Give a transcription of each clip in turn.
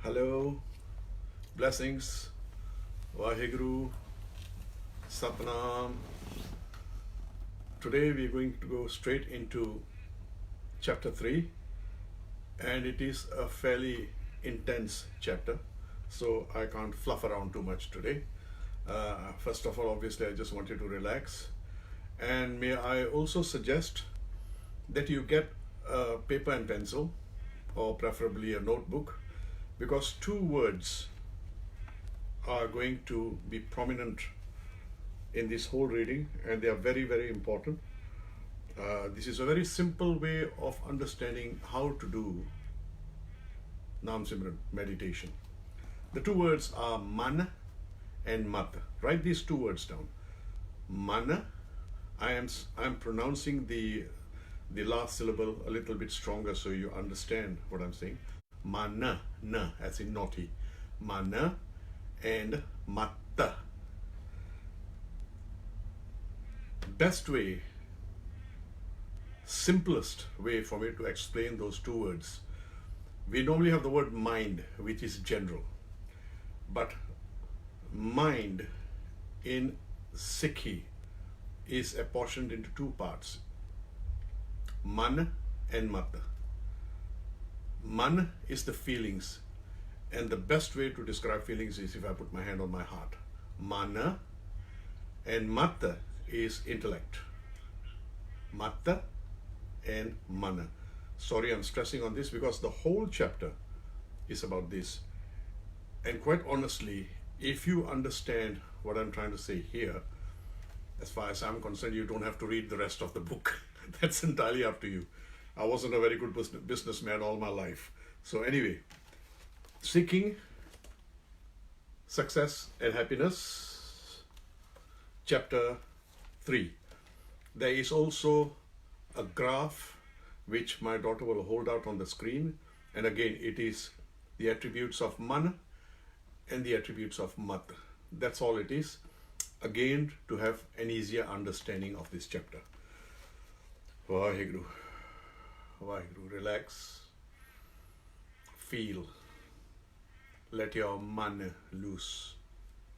Hello, blessings, Vaheguru, Satnam. Today we're going to go straight into chapter 3, and it is a fairly intense chapter, so I can't fluff around too much today. First of all, obviously, I just want you to relax, and may I also suggest that you get a paper and pencil, or preferably a notebook, because two words are going to be prominent in this whole reading, and they are very, very important. This is a very simple way of understanding how to do Nam Simran meditation. The two words are Mun and Mutt. Write these two words down. Mun, I am pronouncing the last syllable a little bit stronger so you understand what I'm saying. Mana, na, as in naughty. Mana and matta. Best way, simplest way for me to explain those two words. We normally have the word mind, which is general. But mind in Sikhi is apportioned into two parts. Man and Matta. Man is the feelings, and the best way to describe feelings is if I put my hand on my heart. Mana, and Matta is intellect. Matta and Mana. Sorry, I'm stressing on this because the whole chapter is about this. And quite honestly, if you understand what I'm trying to say here, as far as I'm concerned, you don't have to read the rest of the book. That's entirely up to you. I wasn't a very good businessman all my life. So anyway, Sikhing Success and Happiness, chapter 3. There is also a graph which my daughter will hold out on the screen. And again, it is the attributes of Man and the attributes of Mutt. That's all it is. Again, to have an easier understanding of this chapter. Vaheguru. Vaheguru. Relax. Feel. Let your man loose.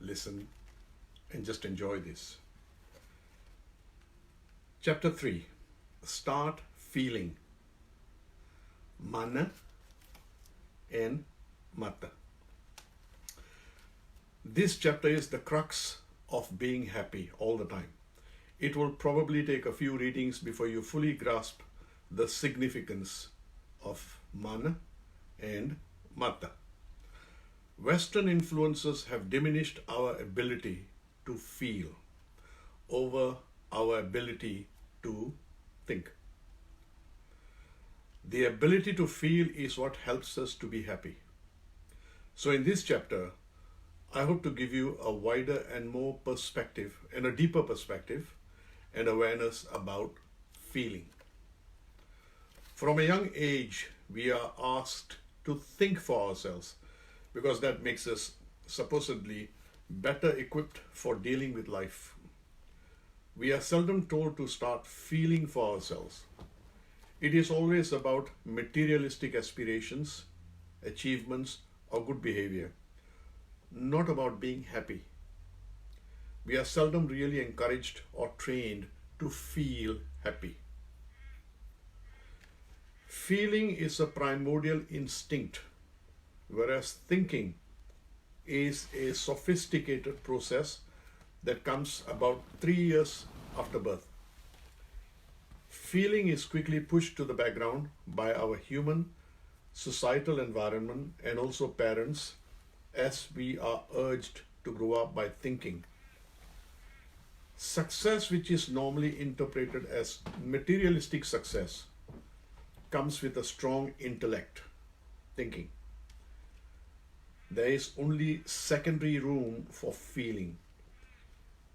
Listen and just enjoy this. Chapter 3. Start feeling. Mana and Mata. This chapter is the crux of being happy all the time. It will probably take a few readings before you fully grasp the significance of Mana and Mata. Western influences have diminished our ability to feel over our ability to think. The ability to feel is what helps us to be happy. So in this chapter, I hope to give you a wider and more perspective and a deeper perspective and awareness about feeling. From a young age, we are asked to think for ourselves because that makes us supposedly better equipped for dealing with life. We are seldom told to start feeling for ourselves. It is always about materialistic aspirations, achievements, or good behavior, not about being happy. We are seldom really encouraged or trained to feel happy. Feeling is a primordial instinct, whereas thinking is a sophisticated process that comes about 3 years after birth. Feeling is quickly pushed to the background by our human, societal environment and also parents as we are urged to grow up by thinking. Success, which is normally interpreted as materialistic success, comes with a strong intellect, thinking. There is only secondary room for feeling.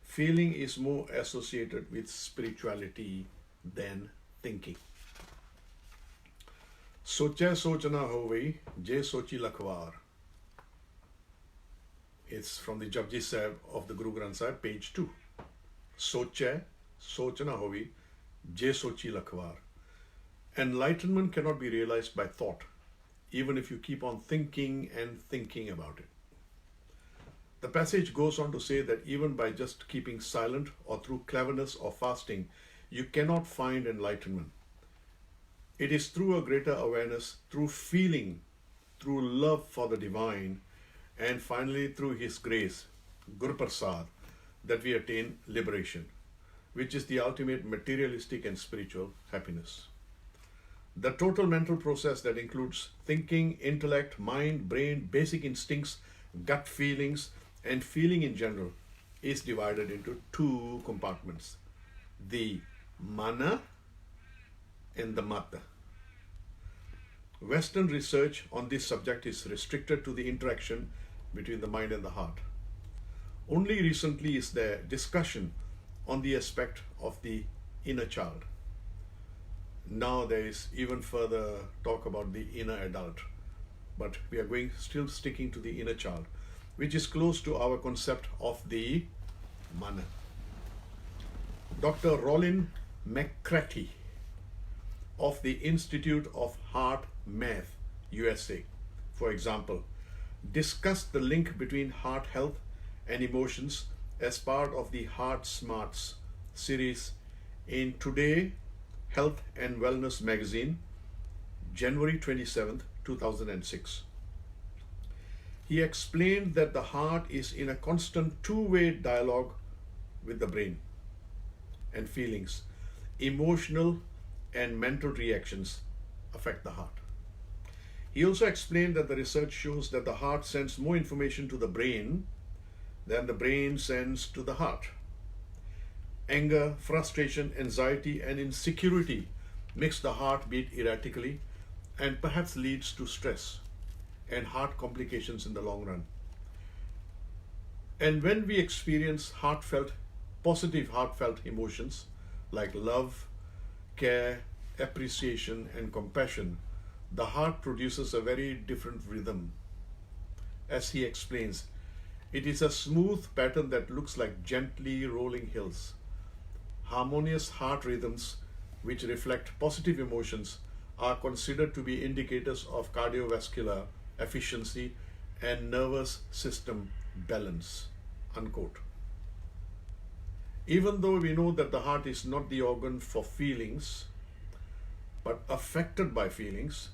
Feeling is more associated with spirituality than thinking. Socha sochna hove, je sochi lakhwar. It's from the Japji Sahib of the Guru Granth Sahib, page 2. Socha, sochna hovi, je sochi lakhwar. Enlightenment cannot be realized by thought. even if you keep on thinking and thinking about it. The passage goes on to say that even by just keeping silent or through cleverness or fasting, you cannot find enlightenment. It is through a greater awareness, through feeling, through love for the divine, and finally through His grace, Guru Prasad, that we attain liberation, which is the ultimate materialistic and spiritual happiness. The total mental process that includes thinking, intellect, mind, brain, basic instincts, gut feelings, and feeling in general is divided into two compartments: the mana and the Mutt. Western research on this subject is restricted to the interaction between the mind and the heart. Only recently is there discussion on the aspect of the inner child. Now there is even further talk about the inner adult, but we are still sticking to the inner child, which is close to our concept of the mana. Dr. Rollin McCratty of the Institute of Heart Math, USA, for example, discussed the link between heart health and emotions as part of the Heart Smarts series in Today Health and Wellness magazine, January 27th, 2006. He explained that the heart is in a constant two-way dialogue with the brain, and feelings, emotional and mental reactions affect the heart. He also explained that the research shows that the heart sends more information to the brain than the brain sends to the heart. Anger, frustration, anxiety, and insecurity makes the heart beat erratically and perhaps leads to stress and heart complications in the long run. And when we experience positive heartfelt emotions like love, care, appreciation, and compassion, the heart produces a very different rhythm. As he explains, it is a smooth pattern that looks like gently rolling hills. Harmonious heart rhythms, which reflect positive emotions, are considered to be indicators of cardiovascular efficiency and nervous system balance, unquote. Even though we know that the heart is not the organ for feelings, but affected by feelings,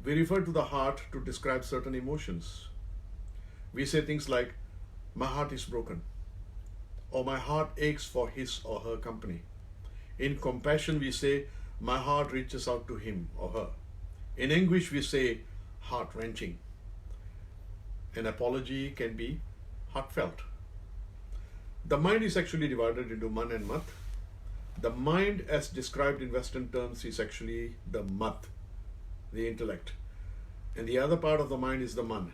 we refer to the heart to describe certain emotions. We say things like, my heart is broken, or my heart aches for his or her company. In compassion, we say, my heart reaches out to him or her. In anguish, we say, heart-wrenching. An apology can be heartfelt. The mind is actually divided into man and mat. The mind, as described in Western terms, is actually the mat, the intellect. And the other part of the mind is the man,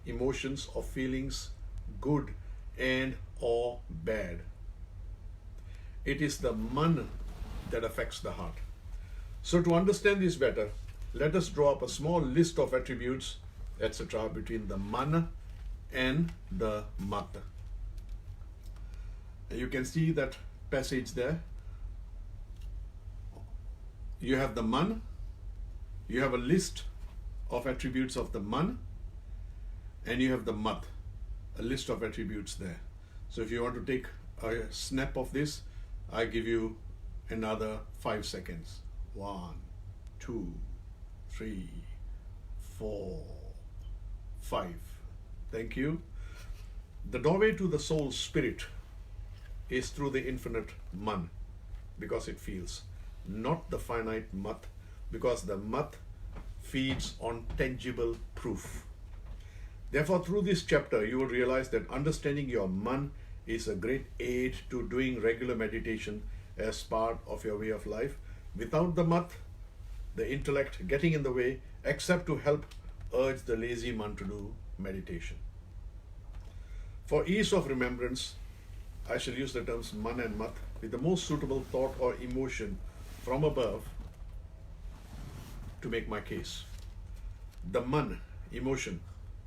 emotions or feelings, good and or bad. It is the man that affects the heart. So to understand this better, let us draw up a small list of attributes, etc., between the man and the mat. You can see that passage there. You have the man, you have a list of attributes of the man, and you have the mat, a list of attributes there. So if you want to take a snap of this, I give you another 5 seconds. 1, 2, 3, 4, 5. Thank you. The doorway to the soul's spirit is through the infinite man, because it feels, not the finite mat, because the mat feeds on tangible proof. Therefore, through this chapter, you will realize that understanding your man is a great aid to doing regular meditation as part of your way of life, without the mat, the intellect getting in the way, except to help urge the lazy man to do meditation. For ease of remembrance, I shall use the terms man and mat with the most suitable thought or emotion from above to make my case. The man, emotion,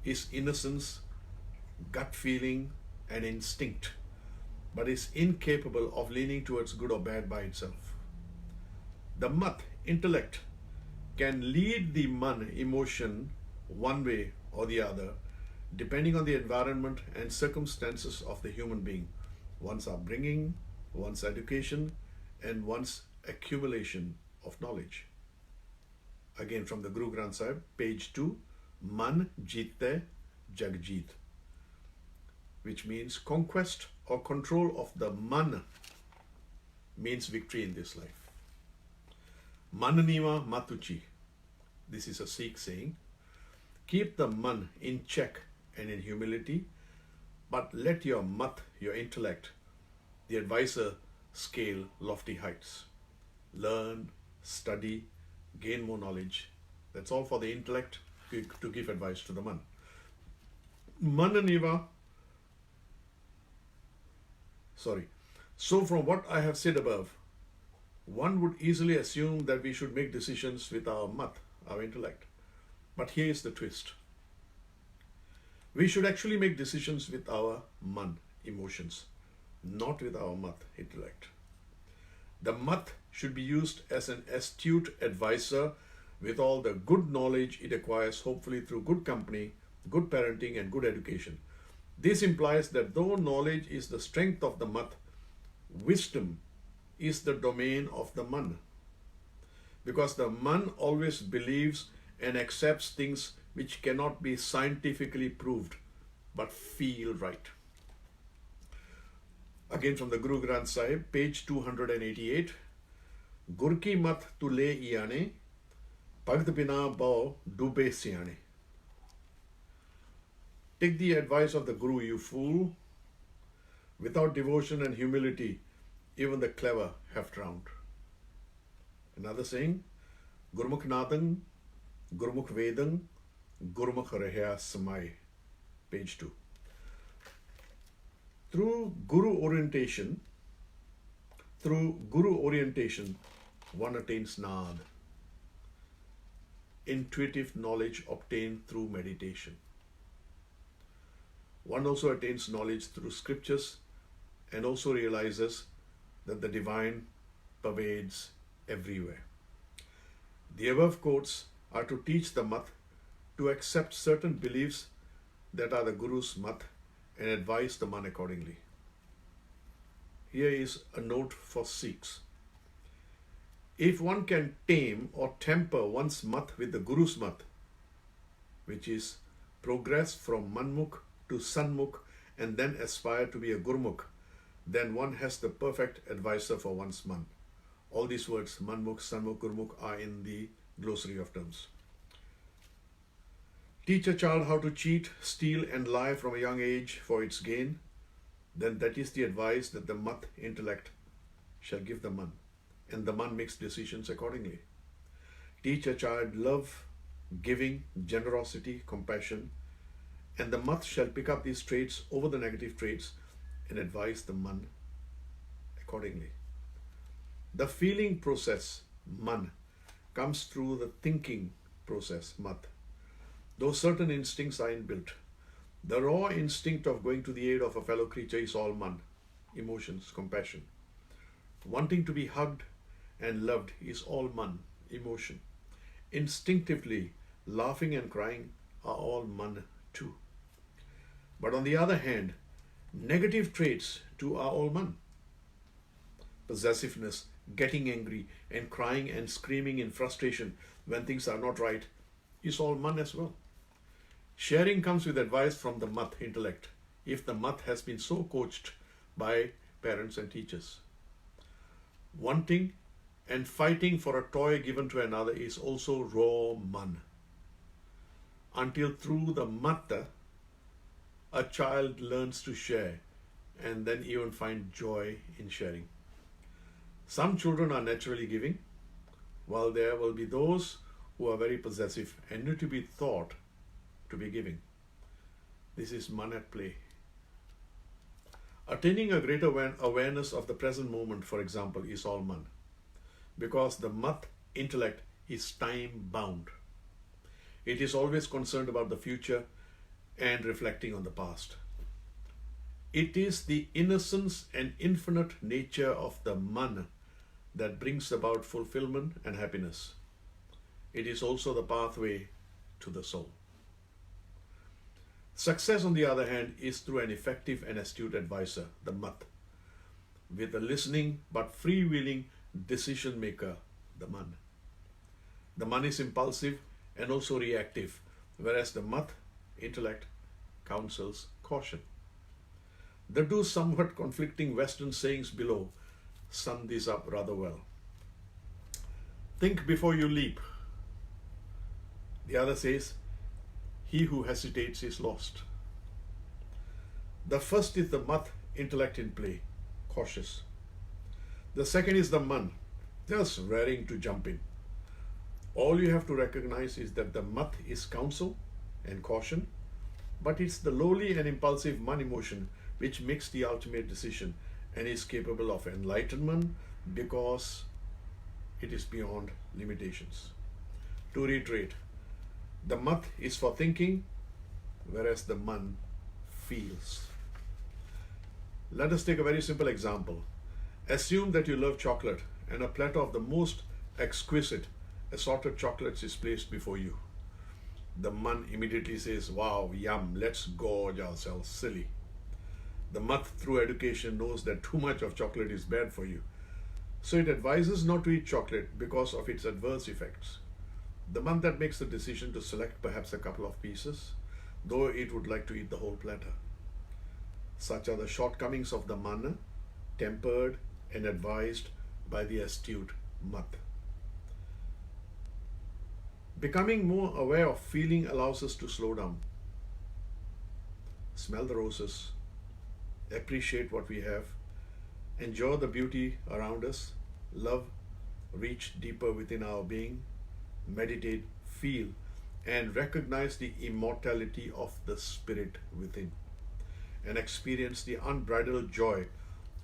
is innocence, gut feeling, and instinct, but is incapable of leaning towards good or bad by itself. The mat, intellect, can lead the man, emotion, one way or the other, depending on the environment and circumstances of the human being, one's upbringing, one's education, and one's accumulation of knowledge. Again from the Guru Granth Sahib, page 2, Man Jeete Jagjeet, which means conquest or control of the man means victory in this life. Mananiva Matuchi, this is a Sikh saying, keep the man in check and in humility, but let your Mutt, your intellect, the advisor, scale lofty heights. Learn, study, gain more knowledge. That's all for the intellect to give advice to the man. Mananiva, so from what I have said above, one would easily assume that we should make decisions with our Mutt, our intellect. But here is the twist. We should actually make decisions with our Man, emotions, not with our Mutt, intellect. The Mutt should be used as an astute advisor with all the good knowledge it acquires, hopefully through good company, good parenting, and good education. This implies that though knowledge is the strength of the Mutt, wisdom is the domain of the Man. Because the Man always believes and accepts things which cannot be scientifically proved, but feel right. Again from the Guru Granth Sahib, page 288, Gur ki mat tu le iane, Bhagt bina bao dube siane. Take the advice of the Guru, you fool. Without devotion and humility, even the clever have drowned. Another saying, Gurmukh Nadang, Gurmukh Vedang, Gurmukh Rahya Samai, page 2. Through Guru orientation, one attains Nad, intuitive knowledge obtained through meditation. One also attains knowledge through scriptures and also realizes that the divine pervades everywhere. The above quotes are to teach the Mutt to accept certain beliefs that are the Guru's Mutt and advise the Man accordingly. Here is a note for Sikhs. If one can tame or temper one's Mutt with the Guru's Mutt, which is progress from Manmukh to Sanmukh and then aspire to be a Gurmukh, then one has the perfect advisor for one's Man. All these words, Manmukh, Sanmukh, Gurmukh, are in the glossary of terms. Teach a child how to cheat, steal, and lie from a young age for its gain, then that is the advice that the Mutt intellect shall give the Man, and the Man makes decisions accordingly. Teach a child love, giving, generosity, compassion, and the Mutt shall pick up these traits over the negative traits and advise the Man accordingly. The feeling process, Man, comes through the thinking process, Mutt. Though certain instincts are inbuilt, the raw instinct of going to the aid of a fellow creature is all Man, emotions, compassion. Wanting to be hugged and loved is all Man, emotion. Instinctively, laughing and crying are all Man too. But on the other hand, negative traits too are all Man. Possessiveness, getting angry, and crying and screaming in frustration when things are not right is all Man as well. Sharing comes with advice from the Mutt intellect, if the Mutt has been so coached by parents and teachers. Wanting and fighting for a toy given to another is also raw Man. Until through the Matta, a child learns to share and then even find joy in sharing. Some children are naturally giving, while there will be those who are very possessive and need to be taught to be giving. This is Man at play. Attaining a greater awareness of the present moment, for example, is all Man, because the Mutt intellect is time bound. It is always concerned about the future and reflecting on the past. It is the innocence and infinite nature of the Man that brings about fulfillment and happiness. It is also the pathway to the soul. Success, on the other hand, is through an effective and astute advisor, the Mutt, with a listening but freewheeling decision maker, the Mun. The Mun is impulsive and also reactive, whereas the Mutt, intellect, counsels caution. The two somewhat conflicting Western sayings below sum this up rather well. Think before you leap. The other says, he who hesitates is lost. The first is the Mutt, intellect in play, cautious. The second is the Mun, just raring to jump in. All you have to recognize is that the Mutt is counsel and caution, but it's the lowly and impulsive Mun emotion which makes the ultimate decision and is capable of enlightenment because it is beyond limitations. To reiterate, the Mutt is for thinking, whereas the Mun feels. Let us take a very simple example. Assume that you love chocolate and a platter of the most exquisite assorted chocolates is placed before you. The Mun immediately says, wow, yum, let's gorge ourselves silly. The Mutt, through education, knows that too much of chocolate is bad for you. So it advises not to eat chocolate because of its adverse effects. The Mun that makes the decision to select perhaps a couple of pieces, though it would like to eat the whole platter. Such are the shortcomings of the Mun, tempered and advised by the astute Mutt. Becoming more aware of feeling allows us to slow down, smell the roses, appreciate what we have, enjoy the beauty around us, love, reach deeper within our being, meditate, feel, and recognize the immortality of the spirit within, and experience the unbridled joy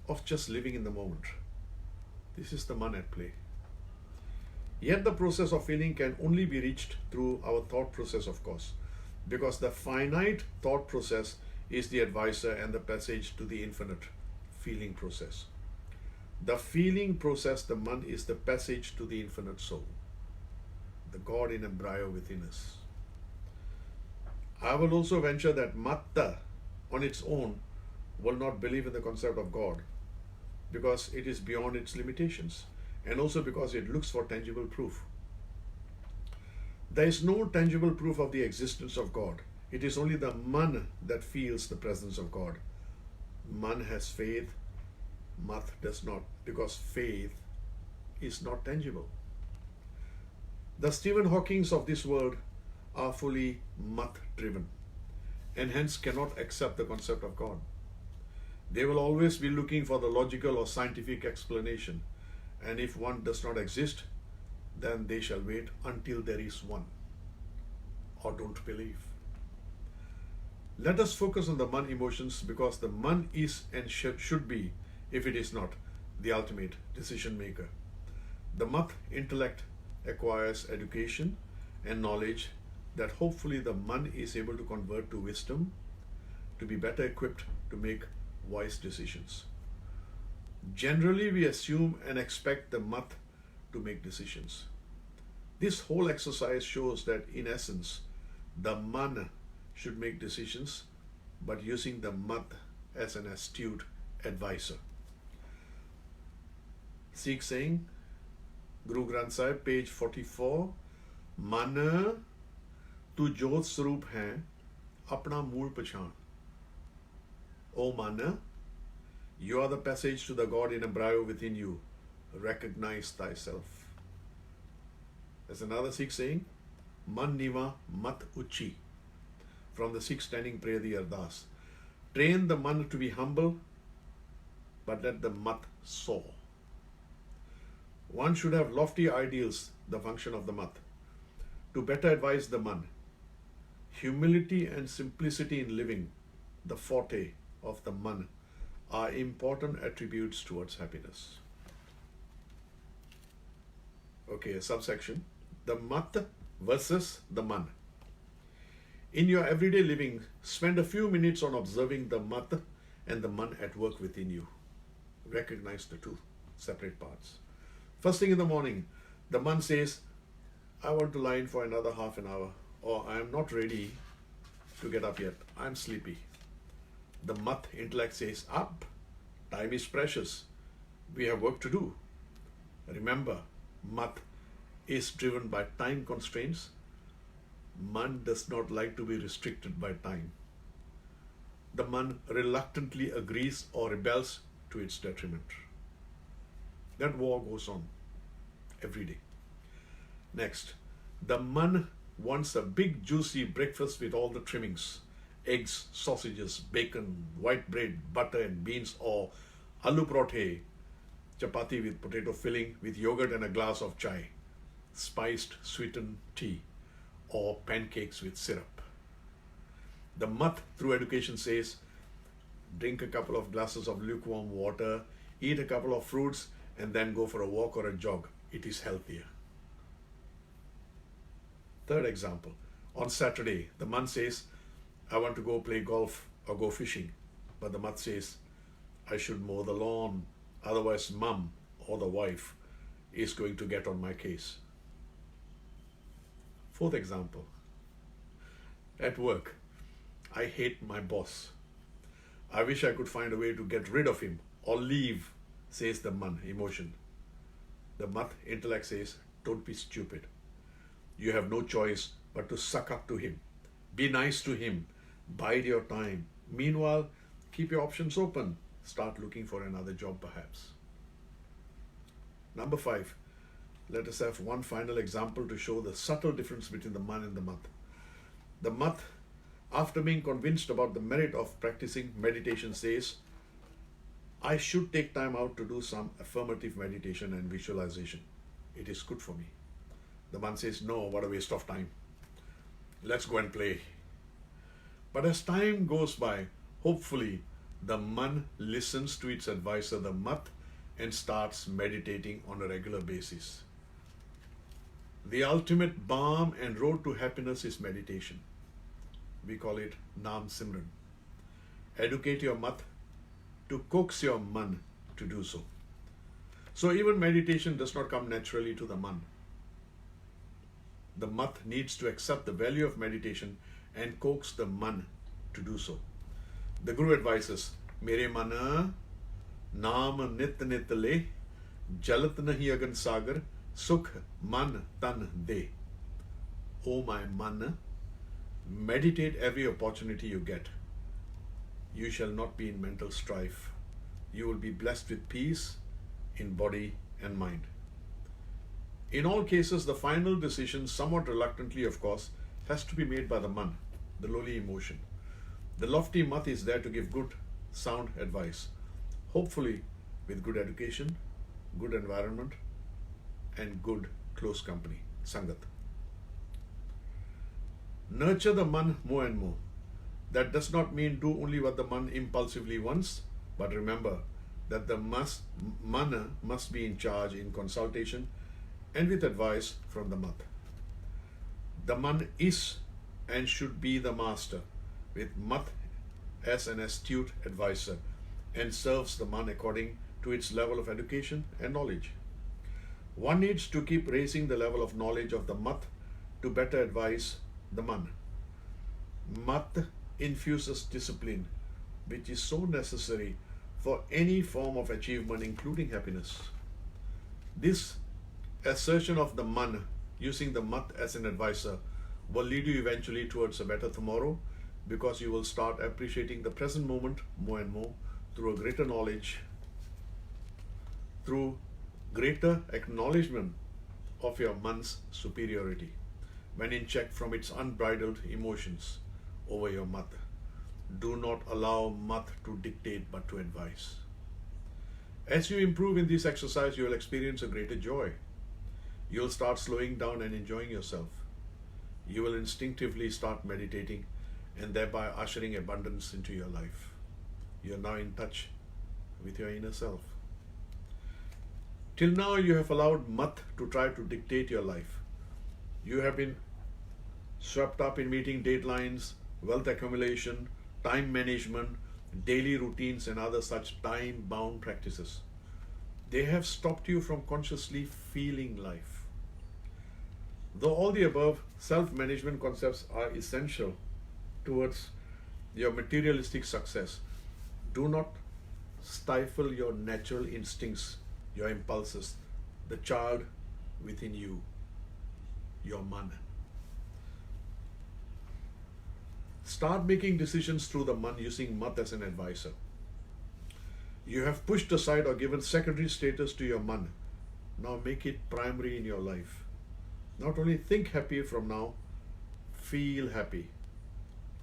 of just living in the moment. This is the Mun at play. Yet the process of feeling can only be reached through our thought process, of course, because the finite thought process is the advisor and the passage to the infinite feeling process. The feeling process, the Mun, is the passage to the infinite soul, the God in embryo within us. I will also venture that Matta on its own will not believe in the concept of God because it is beyond its limitations, and also because it looks for tangible proof. There is no tangible proof of the existence of God. It is only the Mun that feels the presence of God. Mun has faith, Mutt does not, because faith is not tangible. The Stephen Hawkings of this world are fully Mutt driven and hence cannot accept the concept of God. They will always be looking for the logical or scientific explanation, and if one does not exist, then they shall wait until there is one, or don't believe. Let us focus on the Mun emotions because the Mun is and should be, if it is not, the ultimate decision maker. The Mutt intellect acquires education and knowledge that hopefully the Mun is able to convert to wisdom, to be better equipped to make wise decisions. Generally, we assume and expect the Mutt to make decisions. This whole exercise shows that, in essence, the Mun should make decisions, but using the Mutt as an astute advisor. Sikh saying, Guru Granth Sahib, page 44, मन तू जोत स्वरूप है अपना मूल पहचान. O मन, you are the passage to the God in embryo within you. Recognize thyself. There's another Sikh saying, Man niva mat uchi, from the Sikh standing prayer, the Ardas. Train the Mun to be humble, but let the Mutt soar. One should have lofty ideals, the function of the Mutt, to better advise the Mun. Humility and simplicity in living, the forte of the Mun, are important attributes towards happiness. Okay, a subsection, the Mutt versus the Mun. In your everyday living, spend a few minutes on observing the Mutt and the Mun at work within you. Recognize the two separate parts. First thing in the morning, the Mun says, I want to lie in for another half an hour, or I am not ready to get up yet. I'm sleepy. The Mutt intellect says, up. Time is precious. We have work to do. Remember, Mutt is driven by time constraints. Mun does not like to be restricted by time. The Mun reluctantly agrees or rebels to its detriment. That war goes on every day. Next, the Mun wants a big juicy breakfast with all the trimmings. Eggs, sausages, bacon, white bread, butter and beans, or aloo parathe, chapati with potato filling, with yogurt and a glass of chai, spiced sweetened tea, or pancakes with syrup. The Mutt, through education, says, drink a couple of glasses of lukewarm water, eat a couple of fruits, and then go for a walk or a jog. It is healthier. Third example, on Saturday, the Mun says, I want to go play golf or go fishing. But the Mutt says, I should mow the lawn, otherwise mum or the wife is going to get on my case. Fourth example, at work, I hate my boss. I wish I could find a way to get rid of him or leave, says the Mun, emotion. The Mutt intellect says, don't be stupid. You have no choice but to suck up to him. Be nice to him. Bide your time. Meanwhile, keep your options open. Start looking for another job perhaps. Number 5. Let us have one final example to show the subtle difference between the Mun and the Mutt. The Mutt, after being convinced about the merit of practicing meditation, says, I should take time out to do some affirmative meditation and visualization. It is good for me. The Mun says, no, what a waste of time. Let's go and play. But as time goes by, hopefully the Mun listens to its advisor, the Mutt, and starts meditating on a regular basis. The ultimate balm and road to happiness is meditation. We call it Naam Simran. Educate your Mutt to coax your Mun to do so. So even meditation does not come naturally to the Mun. The Mutt needs to accept the value of meditation and coax the Mun to do so. The Guru advises, Mere mana naam nit nit le, jalat nahi agan sagar, sukh man tan de. O my Mun, meditate every opportunity you get. You shall not be in mental strife. You will be blessed with peace in body and mind. In all cases, the final decision, somewhat reluctantly of course, has to be made by the Mun, the lowly emotion. The lofty Mutt is there to give good, sound advice, hopefully with good education, good environment, and good close company, Sangat. Nurture the Mun more and more. That does not mean do only what the Mun impulsively wants, but remember that the Mun must be in charge in consultation and with advice from the Mutt. The Mun is and should be the master, with Mutt as an astute advisor, and serves the Mun according to its level of education and knowledge. One needs to keep raising the level of knowledge of the Mutt to better advise the Mun. Mutt infuses discipline, which is so necessary for any form of achievement, including happiness. This assertion of the Mun, using the Mutt as an advisor, will lead you eventually towards a better tomorrow, because you will start appreciating the present moment more and more through a greater knowledge, through greater acknowledgement of your Mun's superiority when in check from its unbridled emotions over your Mutt. Do not allow Mutt to dictate but to advise. As you improve in this exercise, you will experience a greater joy. You will start slowing down and enjoying yourself. You will instinctively start meditating and thereby ushering abundance into your life. You are now in touch with your inner self. Till now, you have allowed Mutt to try to dictate your life. You have been swept up in meeting deadlines, wealth accumulation, time management, daily routines, and other such time-bound practices. They have stopped you from consciously feeling life. Though all the above self-management concepts are essential towards your materialistic success, do not stifle your natural instincts, your impulses, the child within you, your man. Start making decisions through the man using Mutt as an advisor. You have pushed aside or given secondary status to your man. Now make it primary in your life. Not only think happy from now, feel happy.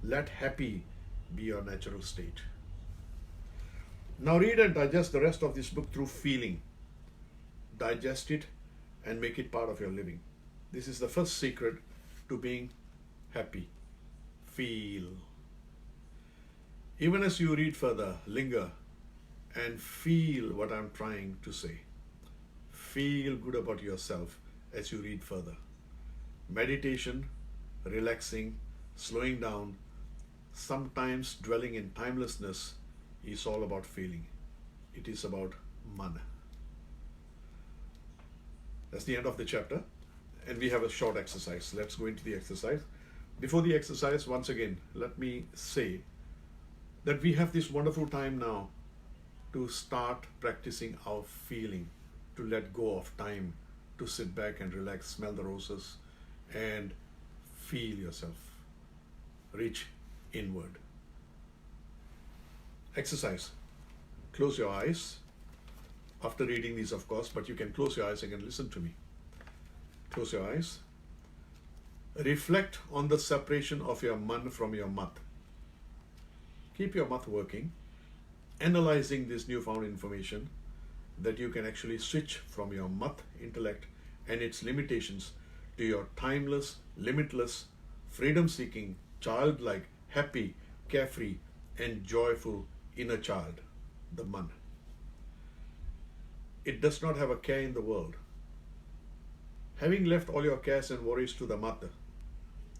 Let happy be your natural state. Now read and digest the rest of this book through feeling. Digest it and make it part of your living. This is the first secret to being happy. Feel. Even as you read further, linger and feel what I'm trying to say. Feel good about yourself as you read further. Meditation, relaxing, slowing down, sometimes dwelling in timelessness is all about feeling. It is about man. That's the end of the chapter, and we have a short exercise. Let's go into the exercise. Before the exercise, once again, let me say that we have this wonderful time now to start practicing our feeling, to let go of time, to sit back and relax, smell the roses, and feel yourself. Reach inward. Exercise. Close your eyes. After reading these, of course, but you can close your eyes and listen to me. Close your eyes. Reflect on the separation of your man from your mutt. Keep your mutt working, analyzing this newfound information that you can actually switch from your mutt intellect and its limitations to your timeless, limitless, freedom-seeking, childlike, happy, carefree, and joyful inner child, the man. It does not have a care in the world. Having left all your cares and worries to the Mutt,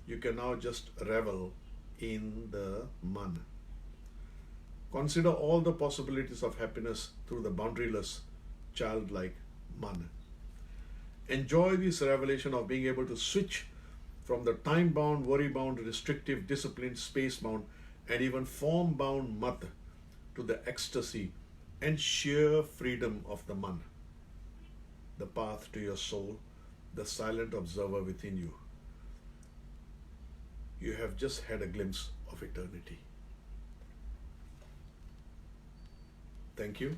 you can now just revel in the man. Consider all the possibilities of happiness through the boundaryless, childlike man. Enjoy this revelation of being able to switch from the time-bound, worry-bound, restrictive, disciplined, space-bound, and even form-bound Mutt to the ecstasy and sheer freedom of the man, the path to your soul, the silent observer within you. You have just had a glimpse of eternity. Thank you.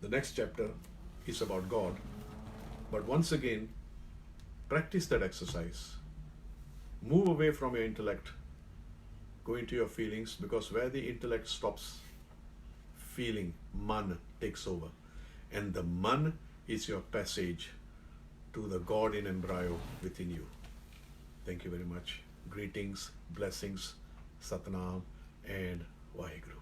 The next chapter is about God, but once again, practice that exercise. Move away from your intellect, go into your feelings, because where the intellect stops, feeling, man, takes over. And the man is your passage to the God in embryo within you. Thank you very much. Greetings, blessings, Satnam, and Vaheguru.